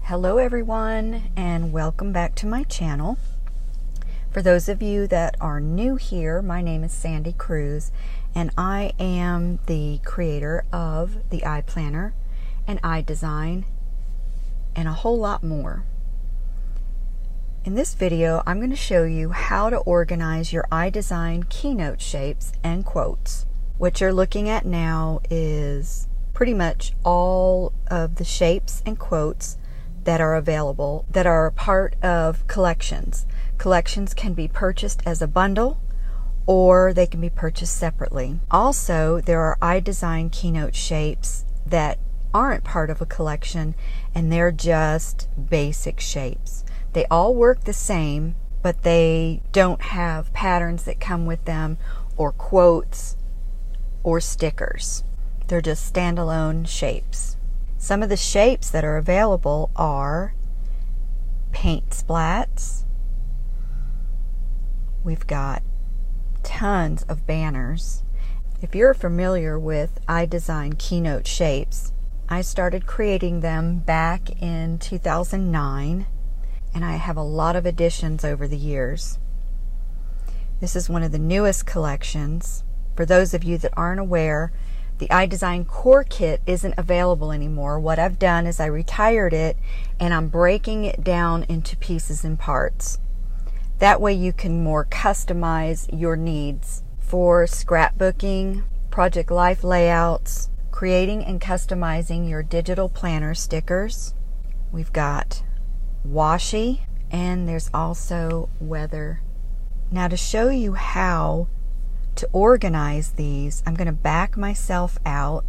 Hello everyone, and welcome back to my channel. For those of you that are new here, my name is Sandy Cruz, and I am the creator of the iPlanner and iDesign and a whole lot more. In this video, I'm going to show you how to organize your iDesign Keynote shapes and quotes. What you're looking at now is pretty much all of the shapes and quotes that are available that are a part of collections. Collections can be purchased as a bundle or they can be purchased separately. Also, there are iDesign Keynote shapes that aren't part of a collection and they're just basic shapes. They all work the same, but they don't have patterns that come with them or quotes or stickers. They're just standalone shapes. Some of the shapes that are available are paint splats. We've got tons of banners. If you're familiar with iDesign Keynote shapes, I started creating them back in 2009, and I have a lot of additions over the years. This is one of the newest collections. For those of you that aren't aware, the iDesign Core Kit isn't available anymore. What I've done is I retired it and I'm breaking it down into pieces and parts. That way you can more customize your needs for scrapbooking, project life layouts, creating and customizing your digital planner stickers. We've got washi, and there's also weather. Now, to show you how to organize these, I'm going to back myself out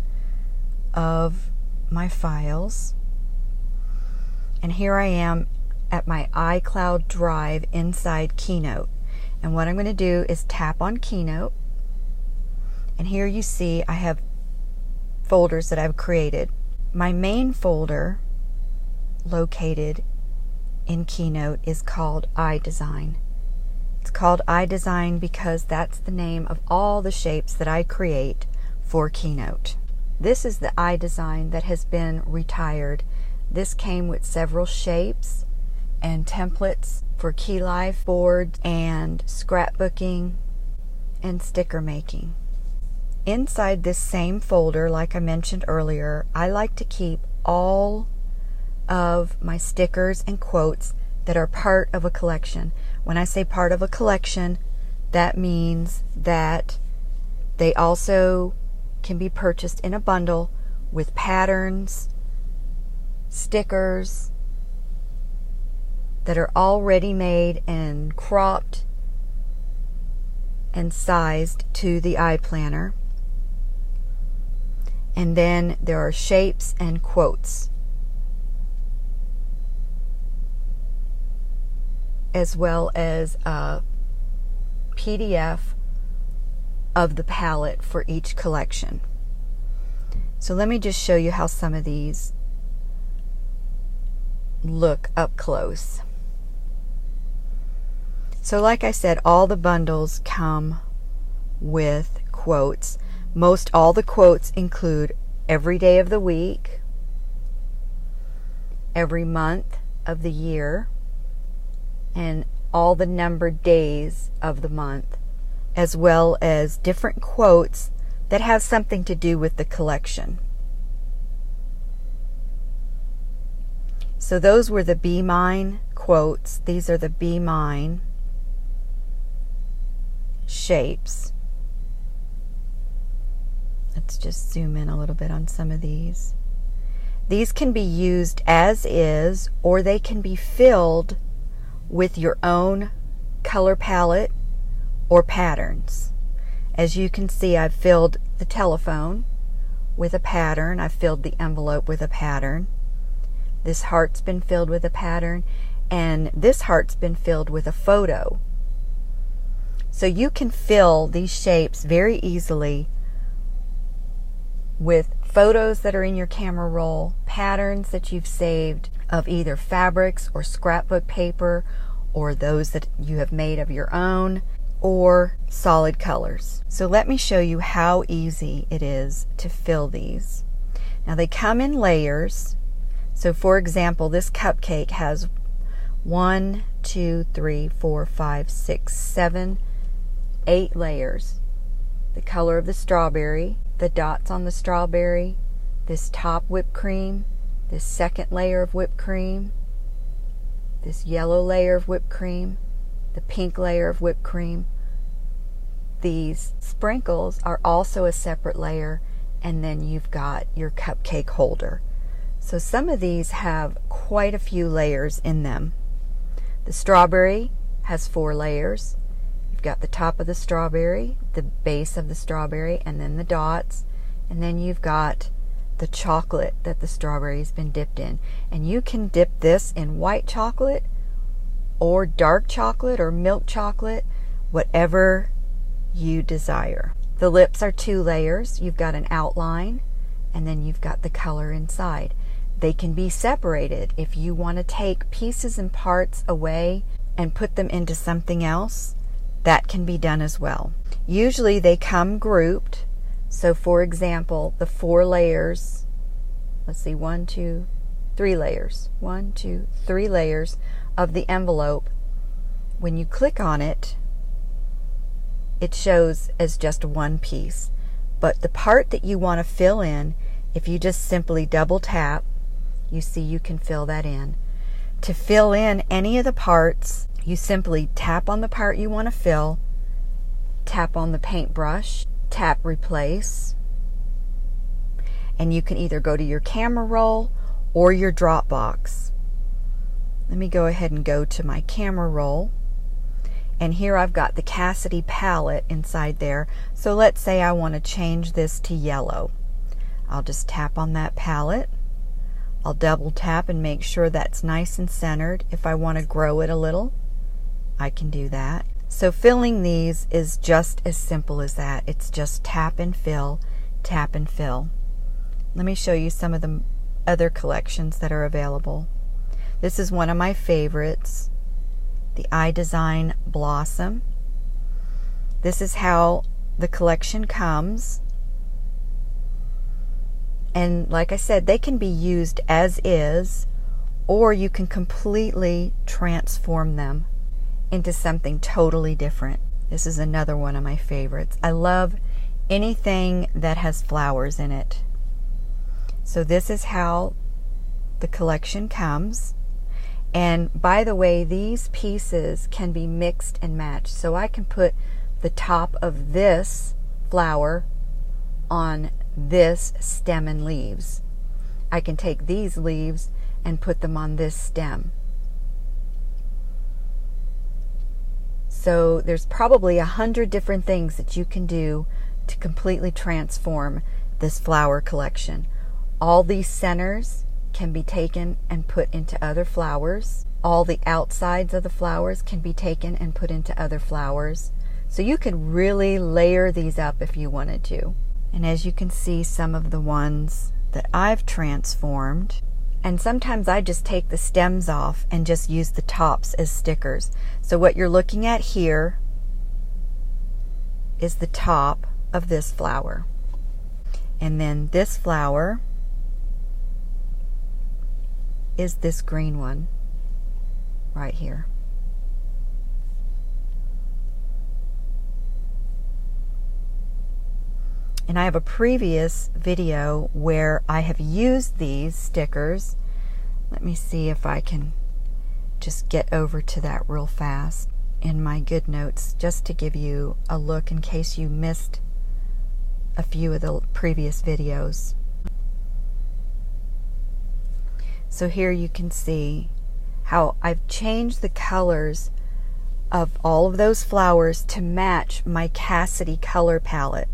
of my files, and here I am at my iCloud Drive inside Keynote. And what I'm going to do is tap on Keynote, and here you see I have folders that I've created. My main folder located in Keynote is called iDesign. It's called iDesign because that's the name of all the shapes that I create for Keynote. This is the iDesign that has been retired. This came with several shapes and templates for key life boards and scrapbooking and sticker making. Inside this same folder, like I mentioned earlier, I like to keep all of my stickers and quotes that are part of a collection. When I say part of a collection, that means that they also can be purchased in a bundle with patterns, stickers that are already made and cropped and sized to the iPlanner. And then there are shapes and quotes, as well as a PDF of the palette for each collection. So let me just show you how some of these look up close. So like I said, all the bundles come with quotes. Most all the quotes include every day of the week, every month of the year, and all the numbered days of the month, as well as different quotes that have something to do with the collection. So those were the Be Mine quotes. These are the Be Mine shapes. Let's just zoom in a little bit on some of these. These can be used as is, or they can be filled with your own color palette or patterns. As you can see, I've filled the telephone with a pattern. I've filled the envelope with a pattern. This heart's been filled with a pattern, and this heart's been filled with a photo. So you can fill these shapes very easily with photos that are in your camera roll, patterns that you've saved of either fabrics or scrapbook paper, or those that you have made of your own, or solid colors. So let me show you how easy it is to fill these. Now they come in layers, So for example, this cupcake has 1, 2, 3, 4, 5, 6, 7, 8 layers. The color of the strawberry, the dots on the strawberry, this top whipped cream, this second layer of whipped cream, this yellow layer of whipped cream, the pink layer of whipped cream. These sprinkles are also a separate layer, and then you've got your cupcake holder. So some of these have quite a few layers in them. The strawberry has 4 layers. You've got the top of the strawberry, the base of the strawberry, and then the dots, and then you've got the chocolate that the strawberry's been dipped in. And you can dip this in white chocolate or dark chocolate or milk chocolate, whatever you desire. The lips are 2 layers. You've got an outline, and then you've got the color inside. They can be separated. If you want to take pieces and parts away and put them into something else, that can be done as well. Usually they come grouped. So for example, the 4 layers, let's see, 1, 2, 3 layers. 1, 2, 3 layers of the envelope. When you click on it, it shows as just one piece. But the part that you want to fill in, if you just simply double tap, you see you can fill that in. To fill in any of the parts, you simply tap on the part you want to fill, tap on the paintbrush, tap replace, and you can either go to your camera roll or your Dropbox. Let me go ahead and go to my camera roll. And here I've got the Cassidy palette inside there. So let's say I want to change this to yellow. I'll just tap on that palette. I'll double tap and make sure that's nice and centered. If I want to grow it a little, I can do that. So filling these is just as simple as that. It's just tap and fill, tap and fill. Let me show you some of the other collections that are available. This is one of my favorites, the iDesign Blossom. This is how the collection comes. And like I said, they can be used as is, or you can completely transform them into something totally different. This is another one of my favorites. I love anything that has flowers in it. So this is how the collection comes. And by the way, these pieces can be mixed and matched. So I can put the top of this flower on this stem and leaves. I can take these leaves and put them on this stem. So there's probably 100 different things that you can do to completely transform this flower collection. All these centers can be taken and put into other flowers. All the outsides of the flowers can be taken and put into other flowers. So you can really layer these up if you wanted to. And as you can see, some of the ones that I've transformed, and sometimes I just take the stems off and just use the tops as stickers. So what you're looking at here is the top of this flower. And then this flower is this green one right here. And I have a previous video where I have used these stickers. Let me see if I can just get over to that real fast in my good notes, just to give you a look in case you missed a few of the previous videos. So here you can see how I've changed the colors of all of those flowers to match my Cassidy color palette.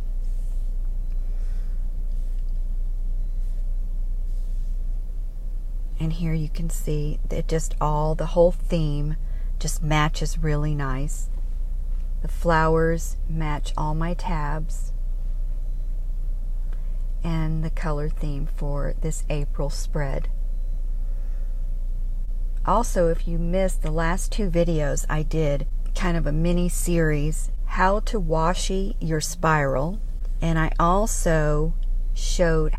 And here you can see that just the whole theme just matches really nice. The flowers match all my tabs, and the color theme for this April spread. Also, if you missed the last 2 videos, I did kind of a mini series, how to washi your spiral, and I also showed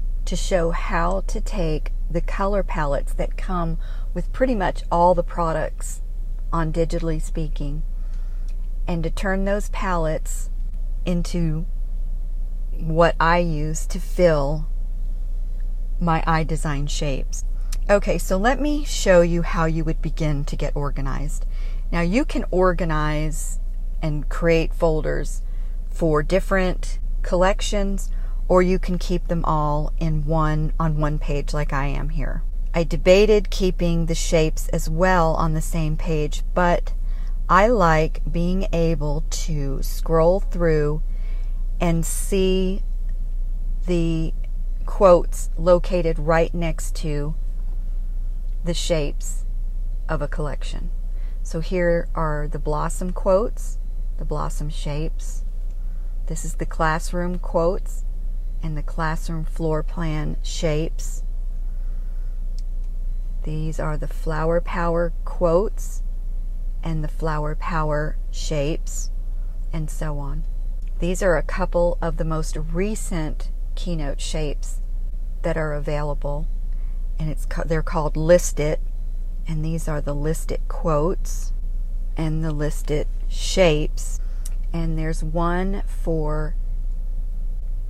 how to take the color palettes that come with pretty much all the products on Digitally Speaking, and to turn those palettes into what I use to fill my iDesign shapes. Okay, so let me show you how you would begin to get organized. Now you can organize and create folders for different collections, or you can keep them all in on one page like I am here. I debated keeping the shapes as well on the same page, but I like being able to scroll through and see the quotes located right next to the shapes of a collection. So here are the blossom quotes, the blossom shapes. This is the classroom quotes and the classroom floor plan shapes. These are the flower power quotes and the flower power shapes, and so on. These are a couple of the most recent Keynote shapes that are available, and they're called List It, and these are the List It quotes and the List It shapes. And there's one for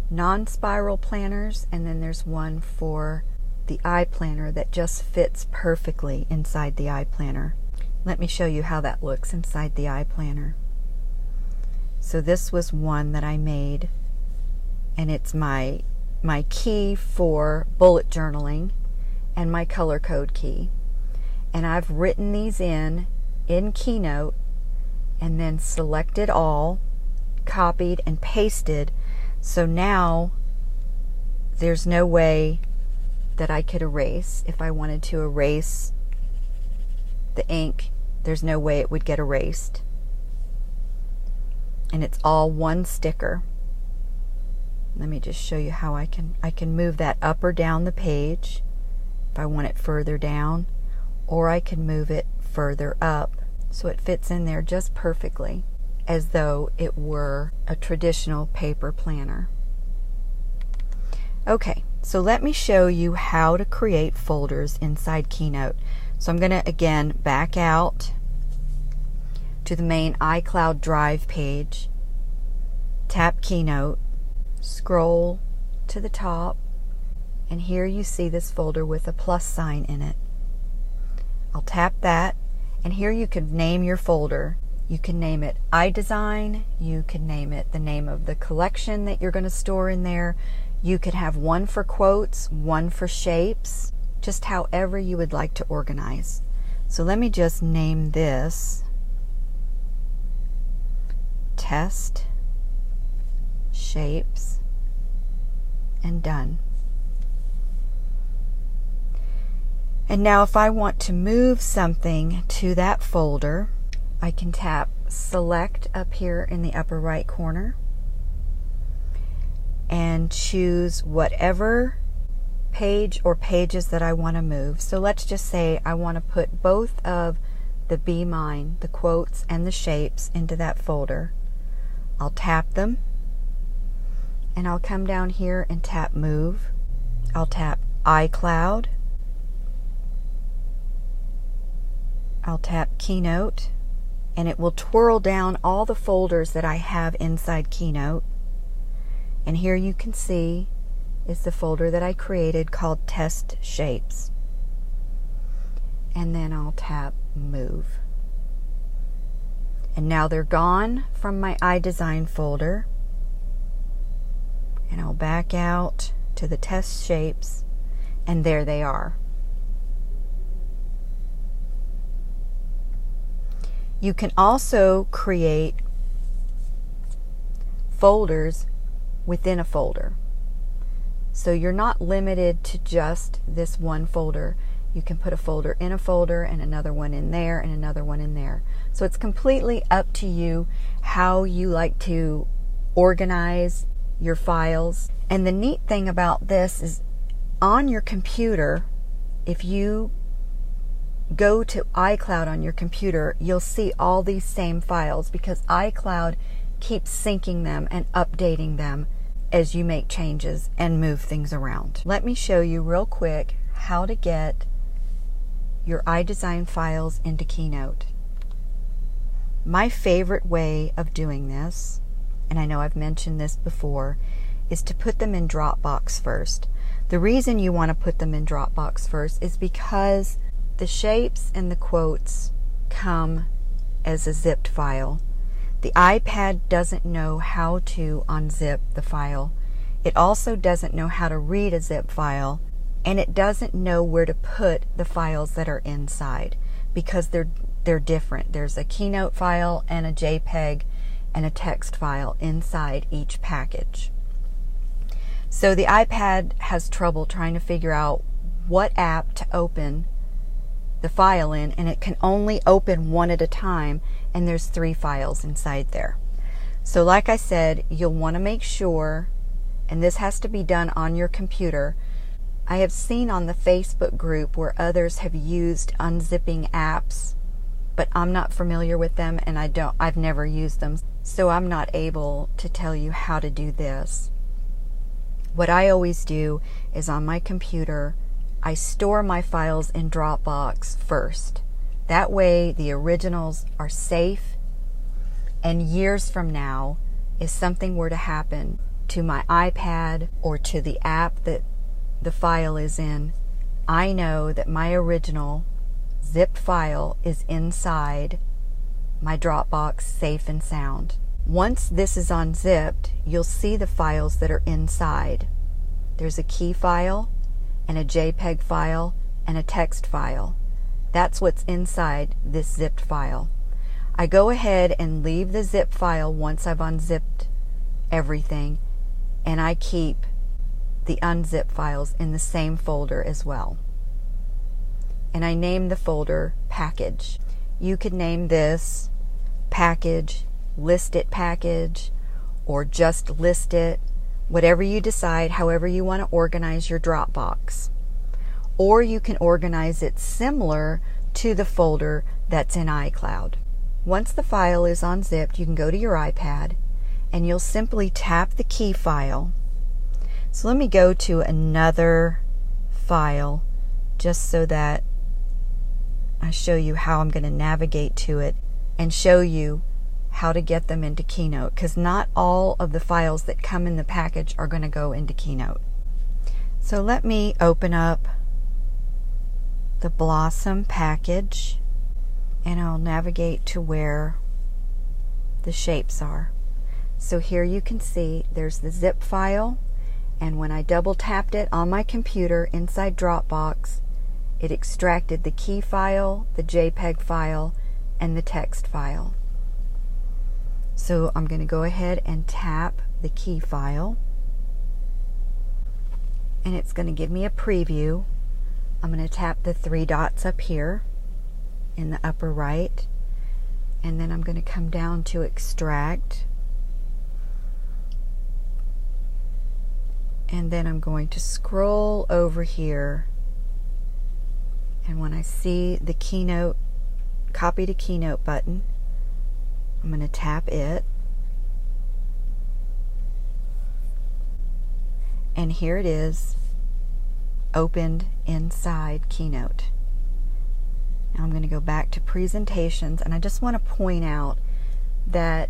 non-spiral planners, and then there's one for the iPlanner that just fits perfectly inside the iPlanner. Let me show you how that looks inside the iPlanner. So this was one that I made, and it's my key for bullet journaling and my color code key. And I've written these in Keynote and then selected all, copied and pasted. So now there's no way that I could erase. If I wanted to erase the ink, there's no way it would get erased. And it's all one sticker. Let me just show you how I can move that up or down the page if I want it further down, or I can move it further up so it fits in there just perfectly, as though it were a traditional paper planner. Okay, so let me show you how to create folders inside Keynote. So I'm going to again back out to the main iCloud Drive page, tap Keynote, scroll to the top, and here you see this folder with a plus sign in it. I'll tap that, and here you can name your folder. You can name it iDesign, you can name it the name of the collection that you're going to store in there. You could have one for quotes, one for shapes, just however you would like to organize. So let me just name this Test Shapes, and done. And now if I want to move something to that folder, I can tap Select up here in the upper right corner and choose whatever page or pages that I want to move. So let's just say I want to put both of the Be Mine, the quotes and the shapes, into that folder. I'll tap them, and I'll come down here and tap Move. I'll tap iCloud. I'll tap Keynote, and it will twirl down all the folders that I have inside Keynote. And here you can see is the folder that I created called Test Shapes. And then I'll tap Move. And now they're gone from my iDesign folder. And I'll back out to the Test Shapes, and there they are. You can also create folders within a folder. So you're not limited to just this one folder. You can put a folder in a folder and another one in there and another one in there. So it's completely up to you how you like to organize your files. And the neat thing about this is on your computer, if you go to iCloud on your computer, you'll see all these same files because iCloud keeps syncing them and updating them as you make changes and move things around. Let me show you real quick how to get your iDesign files into Keynote. My favorite way of doing this, and I know I've mentioned this before, is to put them in Dropbox first. The reason you want to put them in Dropbox first is because the shapes and the quotes come as a zipped file. The iPad doesn't know how to unzip the file. It also doesn't know how to read a zip file, and it doesn't know where to put the files that are inside because they're different. There's a Keynote file and a JPEG and a text file inside each package. So the iPad has trouble trying to figure out what app to open the file in, and it can only open one at a time, and there's 3 files inside there. So like I said, you'll want to make sure, and this has to be done on your computer. I have seen on the Facebook group where others have used unzipping apps, but I'm not familiar with them, and I've never used them, so I'm not able to tell you how to do this. What I always do is on my computer, I store my files in Dropbox first. That way the originals are safe, and years from now, if something were to happen to my iPad or to the app that the file is in, I know that my original zipped file is inside my Dropbox safe and sound. Once this is unzipped, you'll see the files that are inside. There's a key file and a JPEG file and a text file. That's what's inside this zipped file. I go ahead and leave the zip file once I've unzipped everything, and I keep the unzipped files in the same folder as well. And I name the folder Package. You could name this Package, List It Package, or just List It, whatever you decide, however you want to organize your Dropbox. Or you can organize it similar to the folder that's in iCloud. Once the file is unzipped, you can go to your iPad and you'll simply tap the key file. So let me go to another file just so that I show you how I'm going to navigate to it and show you how to get them into Keynote, because not all of the files that come in the package are going to go into Keynote. So let me open up the Blossom package, and I'll navigate to where the shapes are. So here you can see there's the zip file, and when I double tapped it on my computer inside Dropbox, it extracted the key file, the JPEG file, and the text file. So I'm going to go ahead and tap the key file, and it's going to give me a preview. I'm going to tap the 3 dots up here in the upper right, and then I'm going to come down to extract, and then I'm going to scroll over here, and when I see the Keynote, Copy to Keynote button, I'm going to tap it, and here it is, opened inside Keynote. Now I'm going to go back to presentations, and I just want to point out that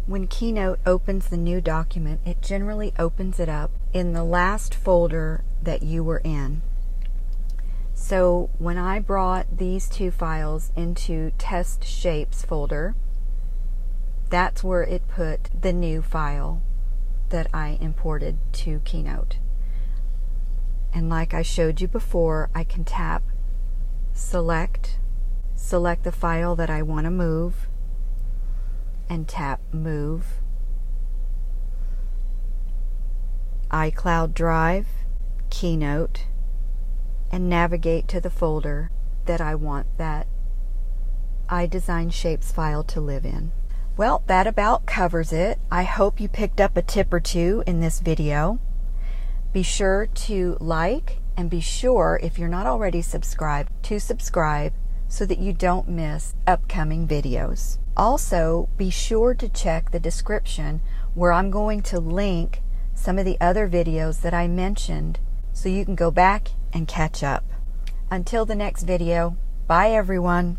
when Keynote opens the new document, it generally opens it up in the last folder that you were in. So when I brought these 2 files into Test Shapes folder, that's where it put the new file that I imported to Keynote. And like I showed you before, I can tap select the file that I want to move, and tap Move, iCloud Drive, Keynote, and navigate to the folder that I want that iDesign Shapes file to live in. Well, that about covers it. I hope you picked up a tip or 2 in this video. Be sure to like, and be sure, if you're not already subscribed, to subscribe so that you don't miss upcoming videos. Also, be sure to check the description where I'm going to link some of the other videos that I mentioned so you can go back and catch up. Until the next video, bye everyone.